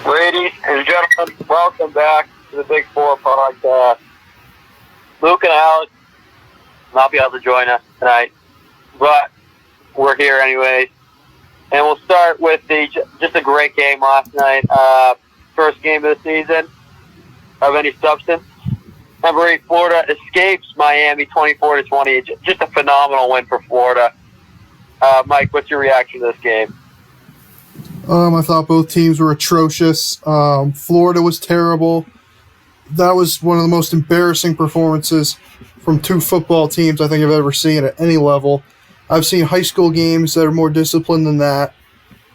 Ladies and gentlemen, welcome back to the Big Four podcast. Luke and Alex will not be able to join us tonight, but we're here anyways. And we'll start with just a great game last night. First game of the season of any substance. Number 8, Florida escapes Miami 24-20. Just a phenomenal win for Florida. Mike, what's your reaction to this game? I thought both teams were atrocious. Florida was terrible. That was one of the most embarrassing performances from two football teams I think I've ever seen at any level. I've seen high school games that are more disciplined than that.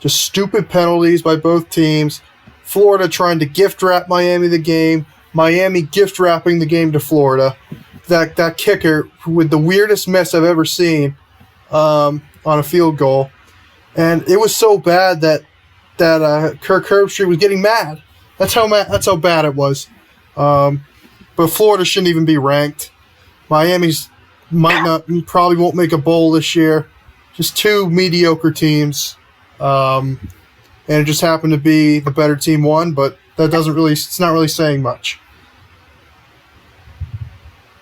Just stupid penalties by both teams. Florida trying to gift wrap Miami the game. Miami gift wrapping the game to Florida. That kicker with the weirdest miss I've ever seen on a field goal. And it was so bad that Kirk Herbstreit was getting mad. That's how bad it was. But Florida shouldn't even be ranked. Miami's probably won't make a bowl this year. Just two mediocre teams, and it just happened to be the better team won. But that it's not really saying much.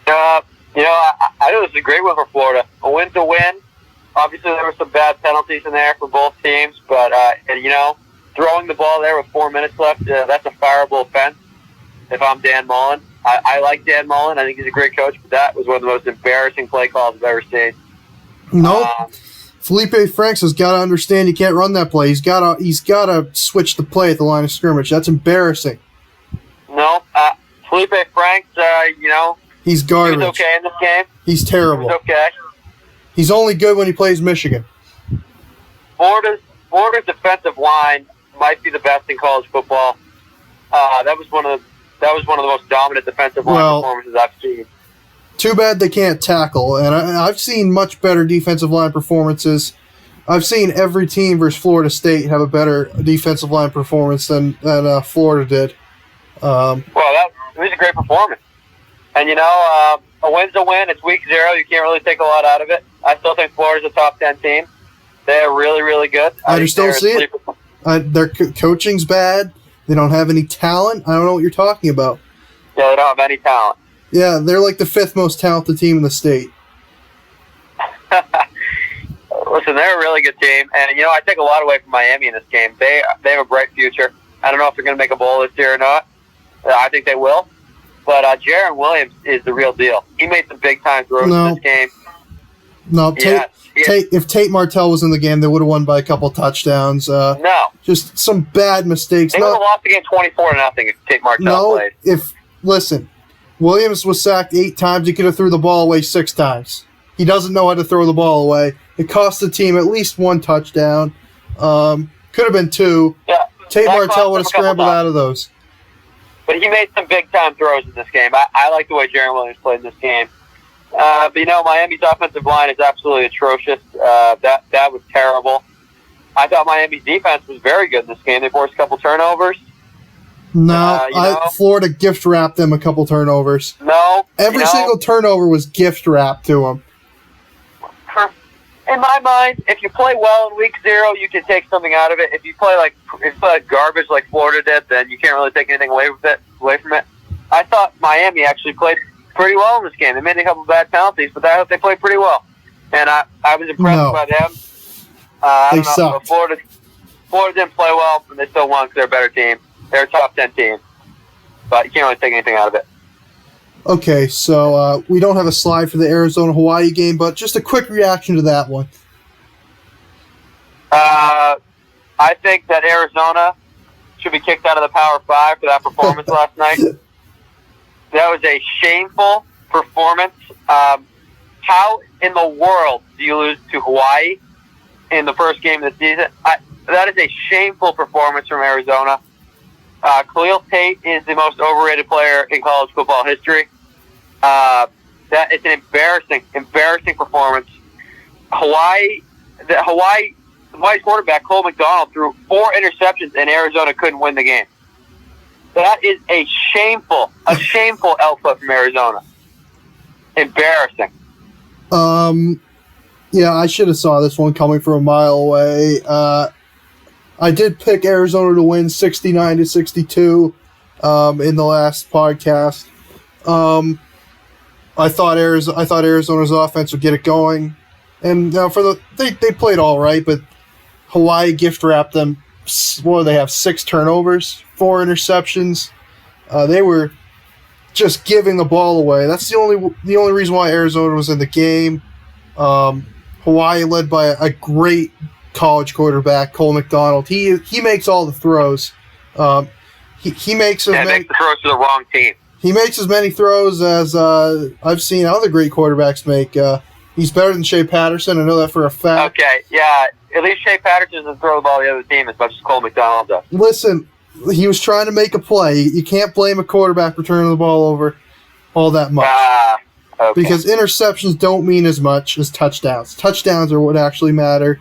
I know this is a great win for Florida. A win's a win. Obviously, there were some bad penalties in there for both teams, but throwing the ball there with 4 minutes left, that's a fireable offense. If I'm Dan Mullen, I like Dan Mullen. I think he's a great coach, but that was one of the most embarrassing play calls I've ever seen. No, Felipe Franks has got to understand he can't run that play. He's got to switch the play at the line of scrimmage. That's embarrassing. No, Felipe Franks, he's garbage. He was okay in this game. He's terrible. He was okay. He's only good when he plays Michigan. Florida's defensive line might be the best in college football. That was one of the most dominant defensive line performances I've seen. Too bad they can't tackle, and I've seen much better defensive line performances. I've seen every team versus Florida State have a better defensive line performance than Florida did. It was a great performance. And, a win's a win. It's week 0. You can't really take a lot out of it. I still think Florida's a top 10 team. They're really, really good. I just don't see it. Their coaching's bad. They don't have any talent. I don't know what you're talking about. Yeah, they don't have any talent. Yeah, they're like the 5th most talented team in the state. Listen, they're a really good team. And, I take a lot away from Miami in this game. They have a bright future. I don't know if they're going to make a bowl this year or not. I think they will. But Jaron Williams is the real deal. He made some big-time throws in this game. No, if Tate Martell was in the game, they would have won by a couple touchdowns. No. Just some bad mistakes. They would have lost the game 24-0 if Tate Martell played. Listen, Williams was sacked 8 times. He could have threw the ball away 6 times. He doesn't know how to throw the ball away. It cost the team at least 1 touchdown. Could have been 2. Yeah, Tate Martell would have scrambled out of those. But he made some big-time throws in this game. I like the way Jaron Williams played in this game. But, Miami's offensive line is absolutely atrocious. That was terrible. I thought Miami's defense was very good in this game. They forced a couple turnovers. No, Florida gift-wrapped them a couple turnovers. No. Every single turnover was gift-wrapped to them. In my mind, if you play well in week 0, you can take something out of it. If you play like garbage like Florida did, then you can't really take anything away from it. I thought Miami actually played pretty well in this game. They made a couple bad penalties, but I thought they played pretty well. And I was impressed by them. They sucked. Florida didn't play well, and they still won because they're a better team. They're a top 10 team. But you can't really take anything out of it. Okay, so we don't have a slide for the Arizona-Hawaii game, but just a quick reaction to that one. I think that Arizona should be kicked out of the Power 5 for that performance last night. That was a shameful performance. How in the world do you lose to Hawaii in the first game of the season? That is a shameful performance from Arizona. Khalil Tate is the most overrated player in college football history. That it's an embarrassing performance. Hawaii's quarterback Cole McDonald threw 4 interceptions, and Arizona couldn't win the game. That is a shameful output from Arizona. Embarrassing. Yeah, I should have saw this one coming from a mile away. I did pick Arizona to win 69-62 in the last podcast. I thought Arizona's offense would get it going, and they played all right, but Hawaii gift wrapped them. What do they have? 6 turnovers, 4 interceptions. They were just giving the ball away. That's the only reason why Arizona was in the game. Hawaii led by a great college quarterback, Cole McDonald. He makes all the throws. He makes the throws to the wrong team. He makes as many throws as I've seen other great quarterbacks make. He's better than Shea Patterson. I know that for a fact. Okay, yeah. At least Shea Patterson doesn't throw the ball to the other team as much as Cole McDonald does. Listen, he was trying to make a play. You can't blame a quarterback for turning the ball over all that much. Okay. Because interceptions don't mean as much as touchdowns. Touchdowns are what actually matter.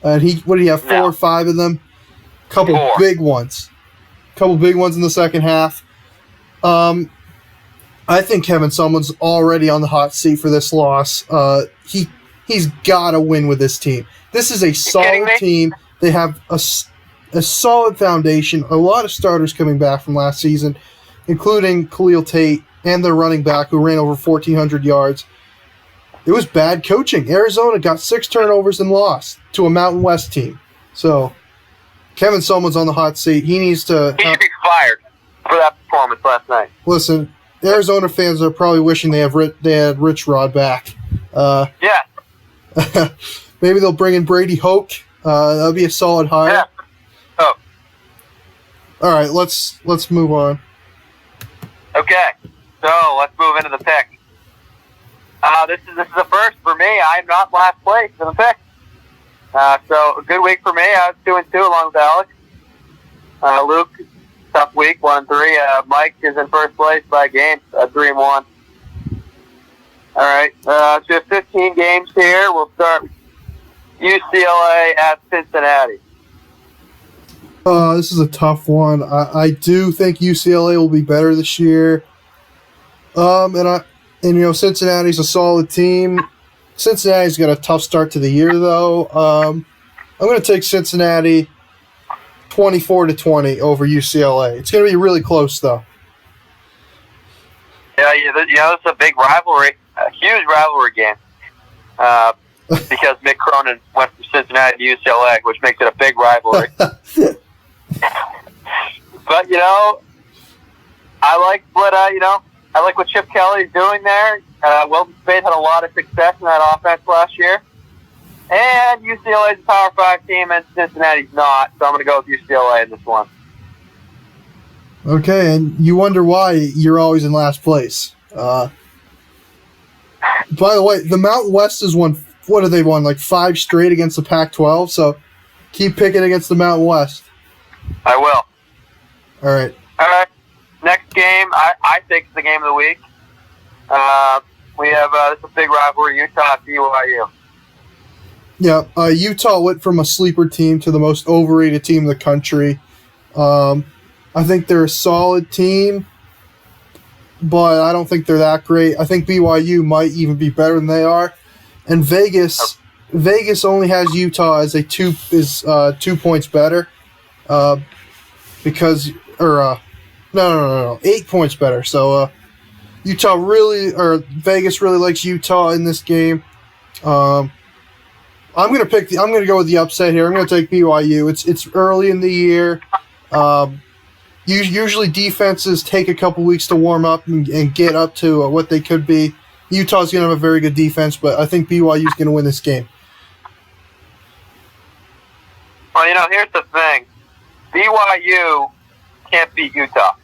And what did he have, 4 or 5 of them? Couple 4. big ones. Couple big ones in the second half. I think Kevin Sumlin's already on the hot seat for this loss. He's got to win with this team. This is a solid team. They have a solid foundation. A lot of starters coming back from last season, including Khalil Tate and their running back who ran over 1,400 yards. It was bad coaching. Arizona got 6 turnovers and lost to a Mountain West team. So Kevin Sumlin's on the hot seat. He should be fired for that performance last night. Listen, Arizona fans are probably wishing they had Rich Rod back. Yeah. Maybe they'll bring in Brady Hoke. That'll be a solid hire. Yeah. Oh. All right, let's move on. Okay, so let's move into the pick. This is a first for me. I'm not last place in the pick. So a good week for me. I was 2-2 along with Alex. Luke, tough week, 1-3. Mike is in first place by a game, 3-1. All right, so we have 15 games here. We'll start UCLA at Cincinnati. This is a tough one. I do think UCLA will be better this year. And Cincinnati's a solid team. Cincinnati's got a tough start to the year, though. I'm going to take Cincinnati 24-20 over UCLA. It's going to be really close, though. Yeah, it's a big rivalry, a huge rivalry game. Because Mick Cronin went from Cincinnati to UCLA, which makes it a big rivalry. But I like what Chip Kelly's doing there. Wilton Speight had a lot of success in that offense last year, and UCLA's a Power 5 team, and Cincinnati's not. So I'm going to go with UCLA in this one. Okay, and you wonder why you're always in last place. By the way, the Mountain West has won. What have they won? Like 5 straight against the Pac-12. So keep picking against the Mountain West. I will. All right. Next game, I think is the game of the week. We have this is a big rivalry, Utah at BYU. Yeah, Utah went from a sleeper team to the most overrated team in the country. I think they're a solid team, but I don't think they're that great. I think BYU might even be better than they are. And Vegas only has Utah as 2 points better, because no, 8 points better. So Vegas really likes Utah in this game. I'm gonna go with the upset here. I'm gonna take BYU. It's early in the year. Usually defenses take a couple weeks to warm up and get up to what they could be. Utah's going to have a very good defense, but I think BYU's going to win this game. Well, here's the thing. BYU can't beat Utah.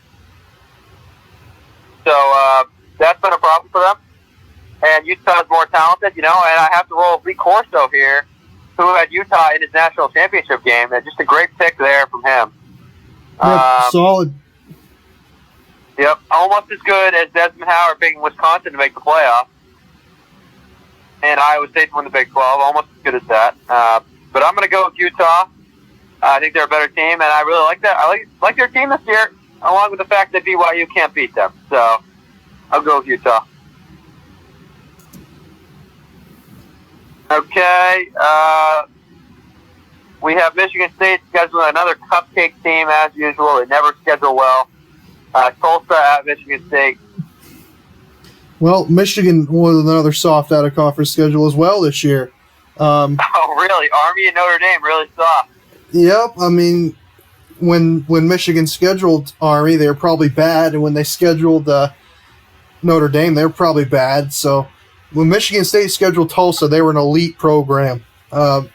So that's been a problem for them. And Utah's more talented, and I have to roll Lee Corso here, who had Utah in his national championship game. And just a great pick there from him. Solid. Yep, almost as good as Desmond Howard picking Wisconsin to make the playoff. And Iowa State to win the Big 12, almost as good as that. But I'm going to go with Utah. I think they're a better team, and I really like that. I like their team this year, along with the fact that BYU can't beat them. So I'll go with Utah. Okay, We have Michigan State scheduling another cupcake team as usual. They never schedule well. Tulsa at Michigan State. Well, Michigan was another soft out-of-conference schedule as well this year. Oh, really? Army and Notre Dame really soft. Yep. I mean, when Michigan scheduled Army, they were probably bad, and when they scheduled Notre Dame, they were probably bad. So when Michigan State scheduled Tulsa, they were an elite program.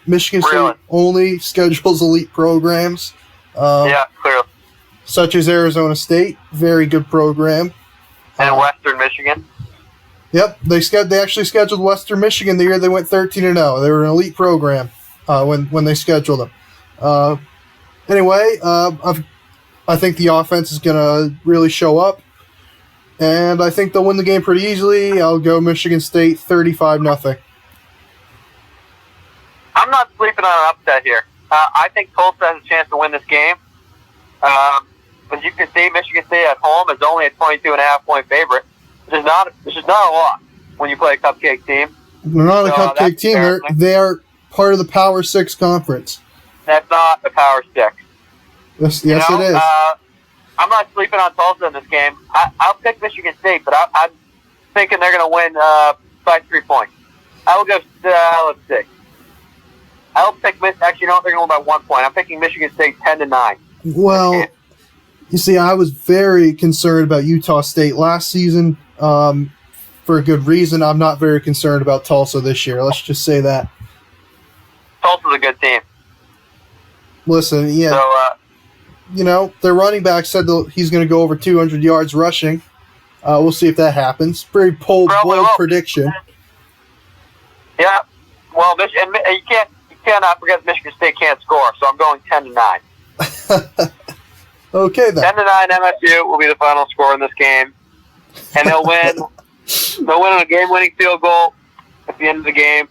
Michigan State only schedules elite programs. Yeah, clearly. Such as Arizona State, very good program. And Western Michigan. Yep, they actually scheduled Western Michigan the year they went 13-0. They were an elite program when they scheduled them. Anyway, I think the offense is going to really show up, and I think they'll win the game pretty easily. I'll go Michigan State 35-0. I'm not sleeping on an upset here. I think Tulsa has a chance to win this game. As you can see, Michigan State at home is only a 22.5-point favorite. Which is not a lot when you play a cupcake team. They're not a cupcake team. They are part of the Power 6 conference. That's not a Power 6. Yes, it is. I'm not sleeping on Tulsa in this game. I'll pick Michigan State, but I'm thinking they're going to win by 3 points. I will go, let's see. I'll pick, actually, they're going to win by 1 point. I'm picking Michigan State 10-9. Well, you see, I was very concerned about Utah State last season. For a good reason. I'm not very concerned about Tulsa this year. Let's just say that. Tulsa's a good team. Listen, yeah. So, their running back said he's going to go over 200 yards rushing. We'll see if that happens. Very bold prediction. Yeah. Well, you cannot forget Michigan State can't score, so I'm going 10-9. Okay, then. 10-9 MSU will be the final score in this game. And they'll win. They'll win on a game-winning field goal at the end of the game.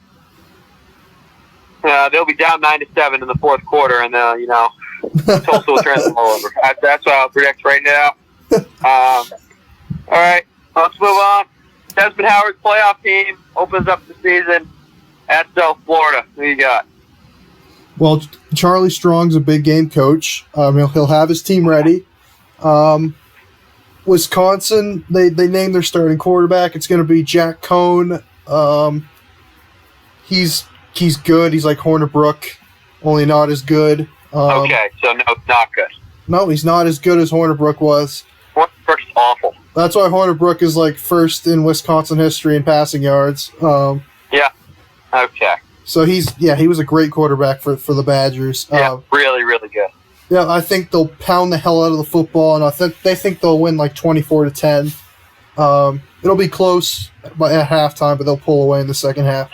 They'll be down 9-7 in the fourth quarter, and Tulsa will turn them all over. That's what I'll predict right now. All right, let's move on. Desmond Howard's playoff team opens up the season at South Florida. Who you got? Well, Charlie Strong's a big game coach. He'll have his team ready. Wisconsin, they named their starting quarterback. It's going to be Jack Cohn. He's good. He's like Hornibrook, only not as good. Okay, so no, not good. No, he's not as good as Hornibrook was. Hornibrook's awful. That's why Hornibrook is like first in Wisconsin history in passing yards. Yeah. Okay. So he was a great quarterback for the Badgers. Yeah, really, really good. Yeah, I think they'll pound the hell out of the football, and they think they'll win like 24-10. It'll be close at halftime, but they'll pull away in the second half.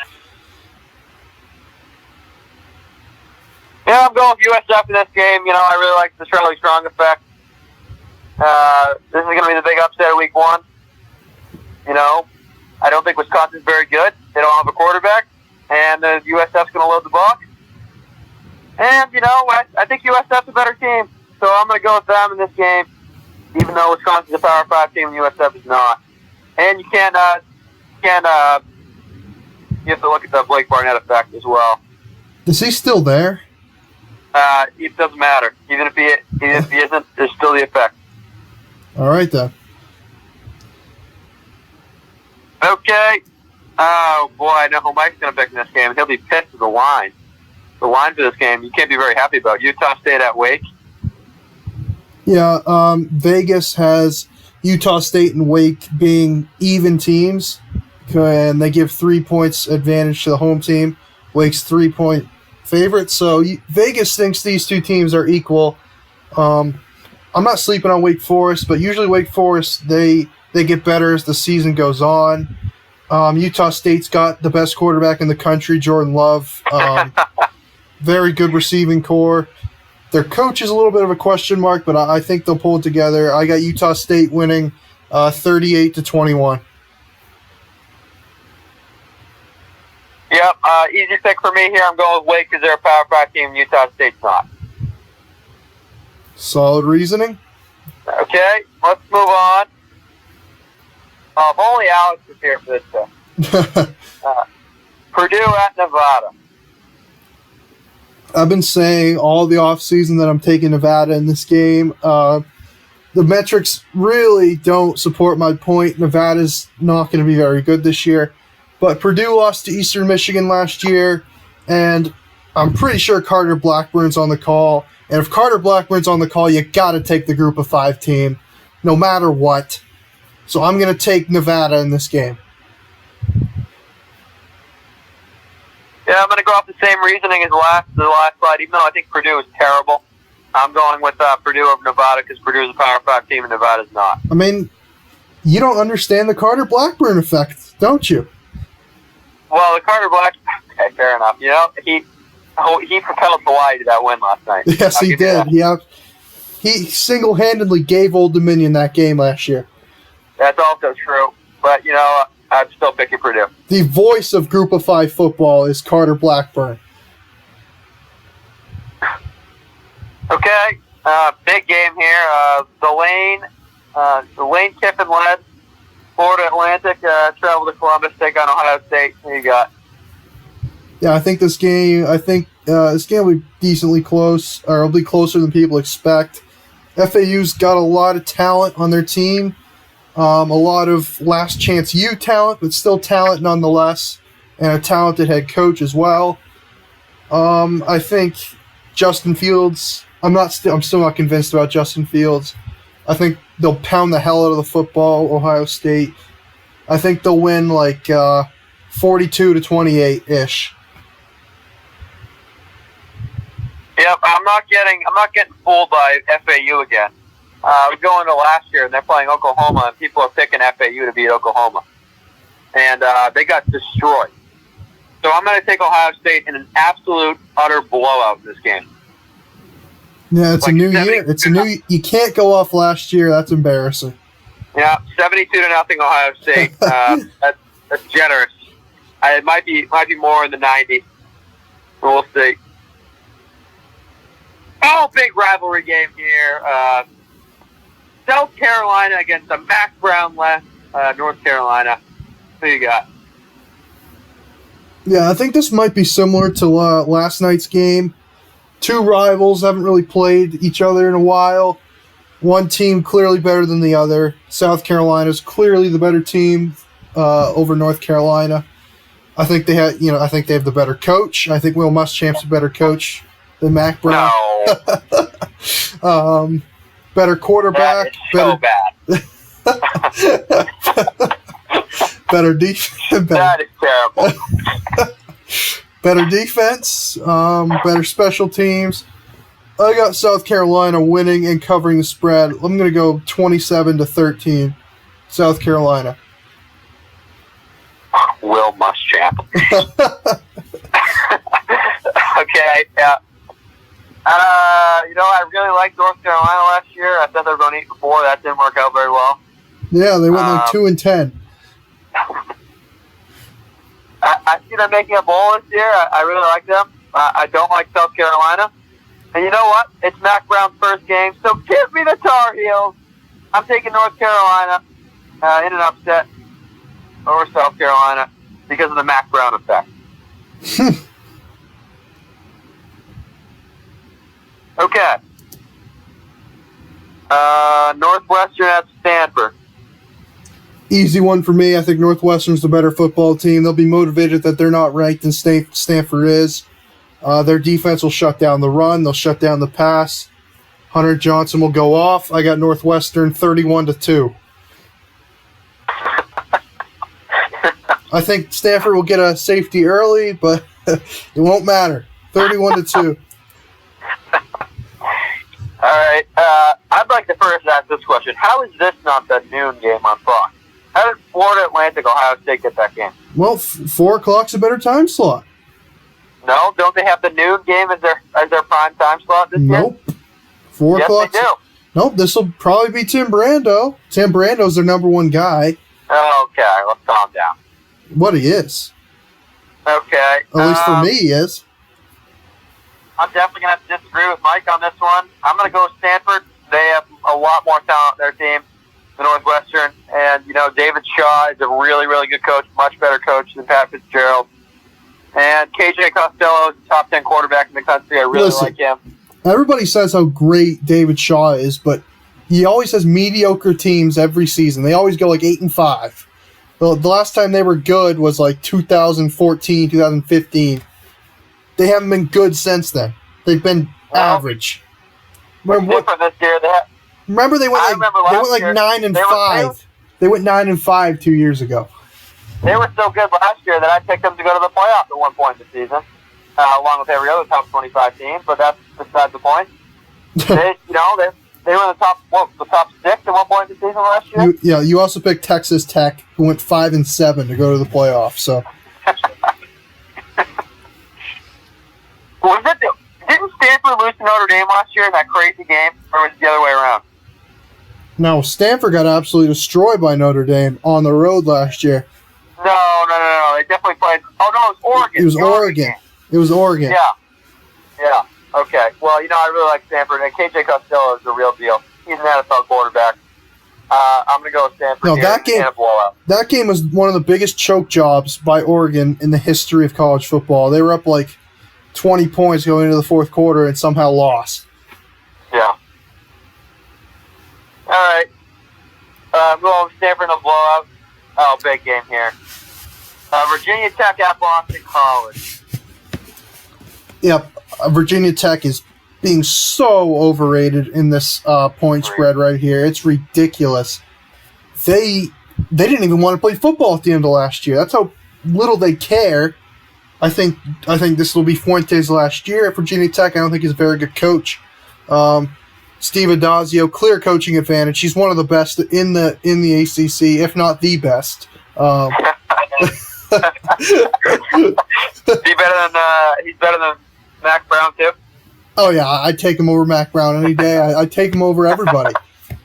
Yeah, I'm going with USF in this game. I really like the Charlie Strong effect. This is going to be the big upset of week 1. I don't think Wisconsin's very good. They don't have a quarterback, and the USF's going to load the box. And, I think USF's a better team, so I'm going to go with them in this game, even though Wisconsin's a Power 5 team and USF is not. And you can't, you have to look at the Blake Barnett effect as well. Is he still there? It doesn't matter. Even if he isn't, there's still the effect. All right, then. Okay. Oh, boy, I know who Mike's going to pick in this game. He'll be pissed with the line. The line for this game, you can't be very happy about. Utah State at Wake. Yeah, Vegas has Utah State and Wake being even teams, and they give 3 points advantage to the home team. Wake's 3-point favorite, so Vegas thinks these two teams are equal. I'm not sleeping on Wake Forest, but usually Wake Forest, they get better as the season goes on. Utah State's got the best quarterback in the country, Jordan Love. Very good receiving core. Their coach is a little bit of a question mark, but I think they'll pull it together. I got Utah State winning 38-21. Yep, easy pick for me here. I'm going with Wake because they're a Power 5 team and Utah State's not. Solid reasoning. Okay, let's move on. If only Alex was here for this stuff. Purdue at Nevada. I've been saying all the offseason that I'm taking Nevada in this game. The metrics really don't support my point. Nevada's not going to be very good this year. But Purdue lost to Eastern Michigan last year, and I'm pretty sure Carter Blackburn's on the call. And if Carter Blackburn's on the call, you got to take the Group of 5 team, no matter what. So I'm going to take Nevada in this game. Yeah, I'm going to go off the same reasoning as the last slide, even though I think Purdue is terrible. I'm going with Purdue over Nevada because Purdue is a Power 5 team and Nevada's not. I mean, you don't understand the Carter Blackburn effect, don't you? Well, the Carter okay, fair enough. You know, he propelled Hawaii to that win last night. Yes, he did. He single-handedly gave Old Dominion that game last year. That's also true. But, you know, I'm still picking Purdue. The voice of Group of 5 football is Carter Blackburn. Okay, big game here. The Lane Kiffin led Florida Atlantic traveled to Columbus, take on Ohio State. Who you got? Yeah, I think this game will be decently close, or it'll be closer than people expect. FAU's got a lot of talent on their team, a lot of last chance U talent, but still talent nonetheless, and a talented head coach as well. I think Justin Fields. I'm still not convinced about Justin Fields. I think they'll pound the hell out of the football, Ohio State. I think they'll win like 42-28-ish. Yep, I'm not getting fooled by FAU again. We go into last year and they're playing Oklahoma, and people are picking FAU to beat Oklahoma, and they got destroyed. So I'm going to take Ohio State in an absolute utter blowout in this game. Yeah, it's like a new year. It's a new. You can't go off last year. That's embarrassing. Yeah, 72-0 Ohio State. That's generous. It might be more in the 90s. We'll see. Oh, big rivalry game here. South Carolina against a Mac Brown-led North Carolina. Who you got? Yeah, I think this might be similar to last night's game. Two rivals haven't really played each other in a while. One team clearly better than the other. South Carolina's clearly the better team over North Carolina. I think they have the better coach. I think Will Muschamp's a better coach than Mac Brown. No. Better quarterback. That is so bad. Better defense. That is terrible. Better defense, better special teams. I got South Carolina winning and covering the spread. I'm going to go 27-13, South Carolina. Will Muschamp. Okay, yeah. I really liked North Carolina last year. I thought they were going 8-4. That didn't work out very well. Yeah, they went like 2-10. I see them making a bowl this year. I really like them. I don't like South Carolina. And you know what? It's Mac Brown's first game, so give me the Tar Heels. I'm taking North Carolina in an upset over South Carolina because of the Mac Brown effect. Okay. Northwestern at Stanford. Easy one for me. I think Northwestern's the better football team. They'll be motivated that they're not ranked and Stanford is. Their defense will shut down the run. They'll shut down the pass. Hunter Johnson will go off. I got Northwestern 31-2. I think Stanford will get a safety early, but it won't matter. 31-2. All right. I'd like to first ask this question. How is this not the noon game on Fox? How did Florida Atlantic Ohio State get that game? Well, 4 o'clock's a better time slot. No, don't they have the noon game as their prime time slot this year? Nope. 4 o'clock. Yes, they do. Nope, this will probably be Tim Brando. Tim Brando's their number one guy. Okay, let's calm down. What he is. Okay. At least for me, he is. I'm definitely going to have to disagree with Mike on this one. I'm going to go with Stanford. They have a lot more talent on their team than And KJ Costello is a top 10 quarterback in the country. I really like him. Everybody says how great David Shaw is, but he always has mediocre teams every season. They always go like 8-5. The last time they were good was like 2014, 2015. They haven't been good since then. They've been average. Remember this year? Remember they went like 9-5. They went 9-5 2 years ago. They were so good last year that I picked them to go to the playoffs at one point in the season, along with every other top 25 team. But that's beside the point. They were in the top 6 at one point in the season last year. You also picked Texas Tech, who went 5-7 to go to the playoffs. So. Didn't Stanford lose to Notre Dame last year in that crazy game, or was it the other way around? No, Stanford got absolutely destroyed by Notre Dame on the road last year. No. They definitely played. Oh, no, it was Oregon. It was Oregon. Yeah. Okay. Well, I really like Stanford, and KJ Costello is the real deal. He's an NFL quarterback. I'm going to go with Stanford here in a blowout. That game was one of the biggest choke jobs by Oregon in the history of college football. They were up like 20 points going into the fourth quarter and somehow lost. Yeah. All right. I'm going with Stanford in a blowout. Oh, big game here. Virginia Tech at Boston College. Yep. Virginia Tech is being so overrated in this point spread right here. It's ridiculous. They didn't even want to play football at the end of last year. That's how little they care. I think this will be Fuentes' last year at Virginia Tech. I don't think he's a very good coach. Steve Adazio, clear coaching advantage. He's one of the best in the ACC, if not the best. He's better than Mac Brown too. Oh yeah, I'd take him over Mac Brown any day. I'd take him over everybody.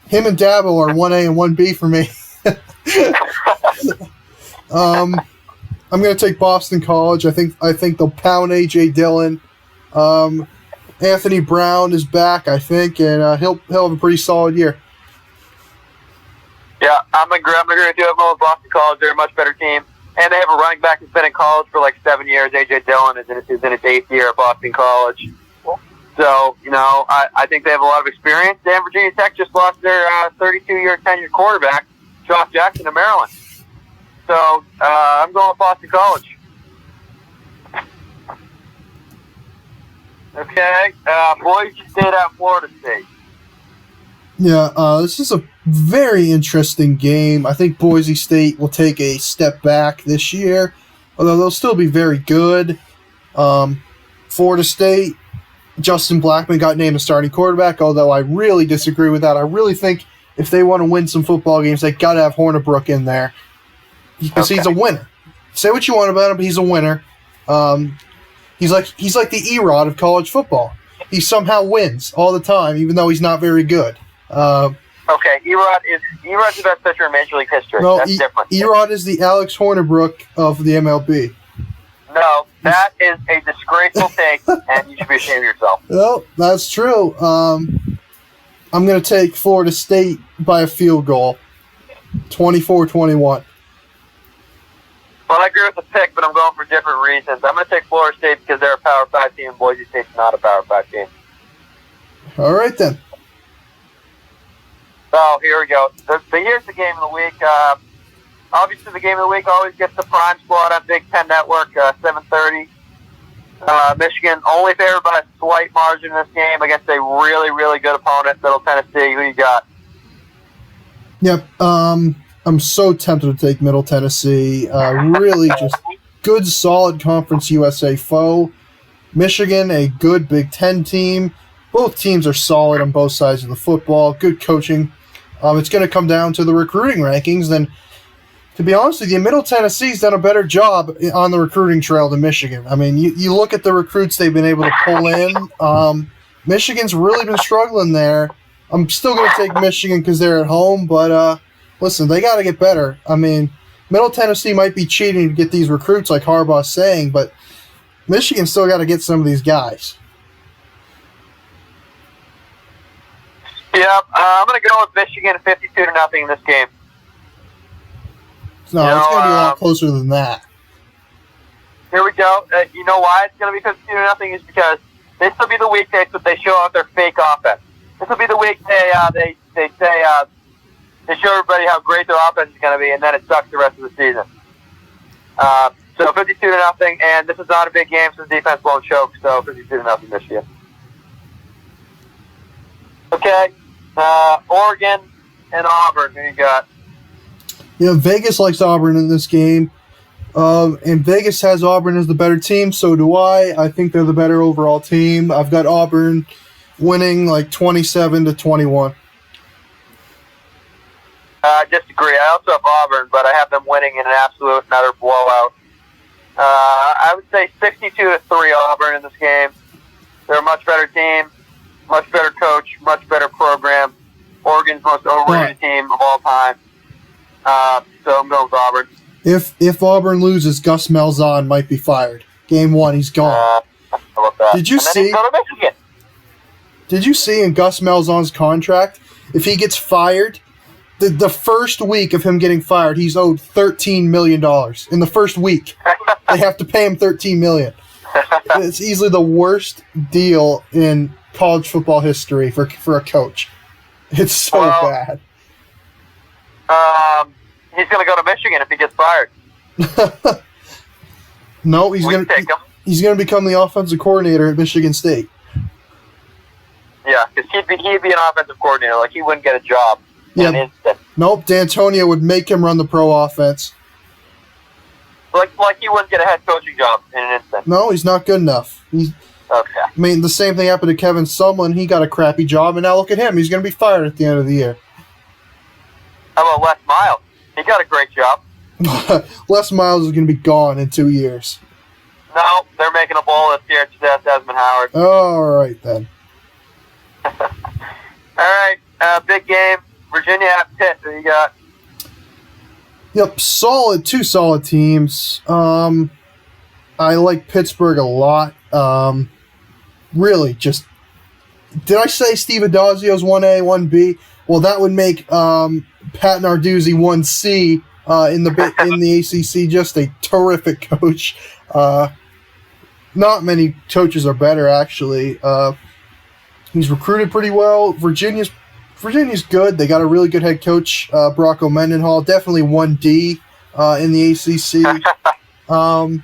Him and Dabo are 1A and 1B for me. I'm going to take Boston College. I think they'll pound A.J. Dillon. Anthony Brown is back, I think, and he'll have a pretty solid year. Yeah, I'm going to agree with you. I'm going with Boston College. They're a much better team. And they have a running back that's been in college for like 7 years. A.J. Dillon is in his 8th year at Boston College. So, I think they have a lot of experience. And Virginia Tech just lost their 32-year tenured quarterback, Josh Jackson, to Maryland. So, I'm going with Boston College. Okay, Boise State at Florida State. Yeah, this is a very interesting game. I think Boise State will take a step back this year, although they'll still be very good. Florida State, Justin Blackman got named a starting quarterback, although I really disagree with that. I really think if they want to win some football games, they got to have Hornibrook in there because he's a winner. Say what you want about him, but he's a winner. He's like the Erod of college football. He somehow wins all the time, even though he's not very good. Okay, Erod's the best pitcher in Major League history. No, That's different. Erod is the Alex Hornibrook of the MLB. No, that is a disgraceful take, and you should be ashamed of yourself. Well, that's true. I'm going to take Florida State by a field goal, 24-21. Well, I agree with the pick, but I'm going for different reasons. I'm going to take Florida State because they're a Power 5 team, and Boise State's not a Power 5 team. All right, then. So, here we go. Here's the game of the week. Obviously, the game of the week always gets the prime slot on Big Ten Network, 7:30. Michigan only favored by a slight margin in this game against a really, really good opponent, Middle Tennessee. Who you got? Yep. I'm so tempted to take Middle Tennessee. Really just good, solid Conference USA foe. Michigan, a good Big Ten team. Both teams are solid on both sides of the football. Good coaching. It's going to come down to the recruiting rankings. Then, to be honest with you, Middle Tennessee's done a better job on the recruiting trail than Michigan. I mean, you look at the recruits they've been able to pull in. Michigan's really been struggling there. I'm still going to take Michigan because they're at home, but listen, they got to get better. I mean, Middle Tennessee might be cheating to get these recruits like Harbaugh's saying, but Michigan still got to get some of these guys. Yeah, I'm going to go with Michigan 52-0 in this game. No, it's going to be a lot closer than that. Here we go. You know why it's going to be 52-0 is because this will be the week that they show out their fake offense. This will be the week they show everybody how great their offense is going to be, and then it sucks the rest of the season. So 52-0, and this is not a big game, so the defense won't choke. So 52-0 Michigan. Okay, Oregon and Auburn. Who you got? Yeah, Vegas likes Auburn in this game. And Vegas has Auburn as the better team, so do I. I think they're the better overall team. I've got Auburn winning like 27-21. I disagree. I also have Auburn, but I have them winning in an absolute and utter blowout. I would say 62-3 Auburn in this game. They're a much better team, much better coach, much better program. Oregon's most overrated team of all time. So I'm going with Auburn. If Auburn loses, Gus Malzahn might be fired. Game 1, he's gone. Did you see? Did you see in Gus Malzahn's contract, if he gets fired, the first week of him getting fired, he's owed $13 million. In the first week, they have to pay him $13 million. It's easily the worst deal in college football history for a coach. It's so bad. He's going to go to Michigan if he gets fired. No, he's going to become the offensive coordinator at Michigan State. Yeah, because he'd be an offensive coordinator. Like, he wouldn't get a job in an instant. Nope, D'Antonio would make him run the pro offense. Like he wouldn't get a head coaching job in an instant. No, he's not good enough. Okay. I mean, the same thing happened to Kevin Sumlin. He got a crappy job, and now look at him. He's going to be fired at the end of the year. How about Les Miles? He got a great job. Les Miles is going to be gone in 2 years. No, they're making a bowl this year. It's Desmond Howard. All right, then. All right, big game. Virginia at Pitt. Who you got? Yep, two solid teams. I like Pittsburgh a lot. Really, just... Did I say Steve Adazio's 1A, 1B? Well, that would make Pat Narduzzi 1C in the ACC. Just a terrific coach. Not many coaches are better, actually. He's recruited pretty well. Virginia's good. They got a really good head coach, Brock Mendenhall. Definitely 1D in the ACC. I'm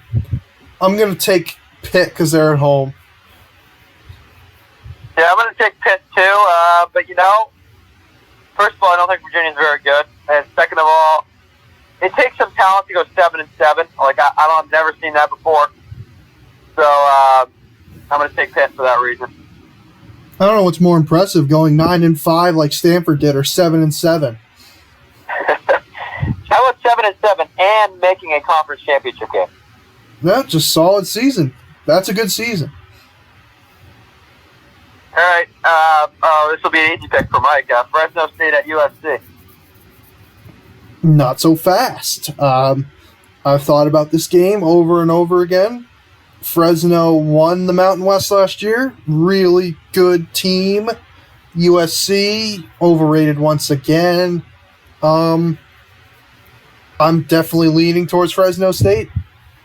going to take Pitt because they're at home. Yeah, I'm going to take Pitt too. But, first of all, I don't think Virginia's very good. And second of all, it takes some talent to go 7-7. Like, I've never seen that before. So, I'm going to take Pitt for that reason. I don't know what's more impressive, going 9-5 like Stanford did, or 7-7. How about 7-7 and making a conference championship game? That's a solid season. That's a good season. All right. This will be an easy pick for Mike. Fresno State at USC. Not so fast. I've thought about this game over and over again. Fresno won the Mountain West last year. Really good team. USC, overrated once again. I'm definitely leaning towards Fresno State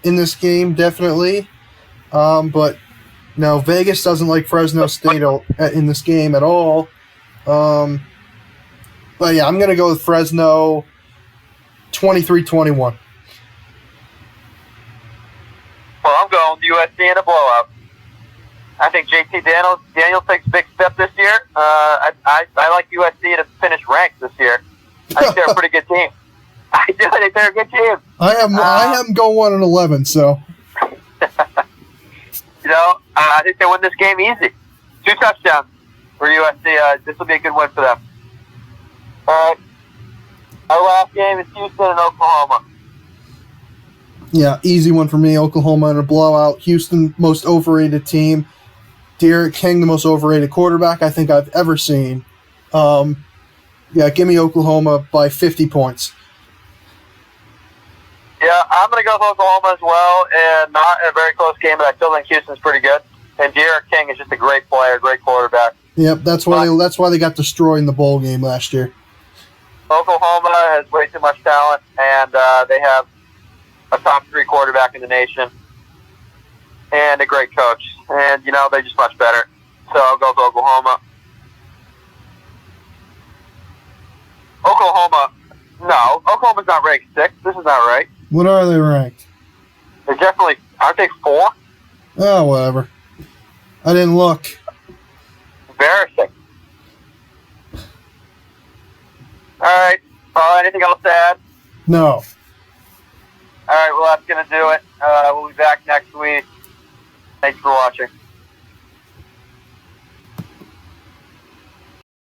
in this game, definitely. But no, Vegas doesn't like Fresno State in this game at all. But yeah, I'm going to go with Fresno 23-21. Well, I'm going with USC in a blowout. I think JT Daniels takes a big step this year. I like USC to finish ranked this year. I think they're a pretty good team. I do think they're a good team. I have them go 1-11, so. I think they win this game easy. 2 touchdowns for USC. This will be a good win for them. All right. Our last game is Houston and Oklahoma. Yeah, easy one for me. Oklahoma in a blowout. Houston, most overrated team. Derek King, the most overrated quarterback I think I've ever seen. Yeah, give me Oklahoma by 50 points. Yeah, I'm going to go with Oklahoma as well, and not in a very close game, but I still think Houston's pretty good. And Derek King is just a great player, great quarterback. Yep, that's why they got destroyed in the bowl game last year. Oklahoma has way too much talent, and they have a top 3 quarterback in the nation. and a great coach. And, they're just much better. So I'll go with Oklahoma. No, Oklahoma's not ranked 6th. This is not right. What are they ranked? They're definitely, aren't they 4? Oh, whatever. I didn't look. Embarrassing. All right. Anything else to add? No. All right. Well, that's going to do it. We'll be back next week. Thanks for watching.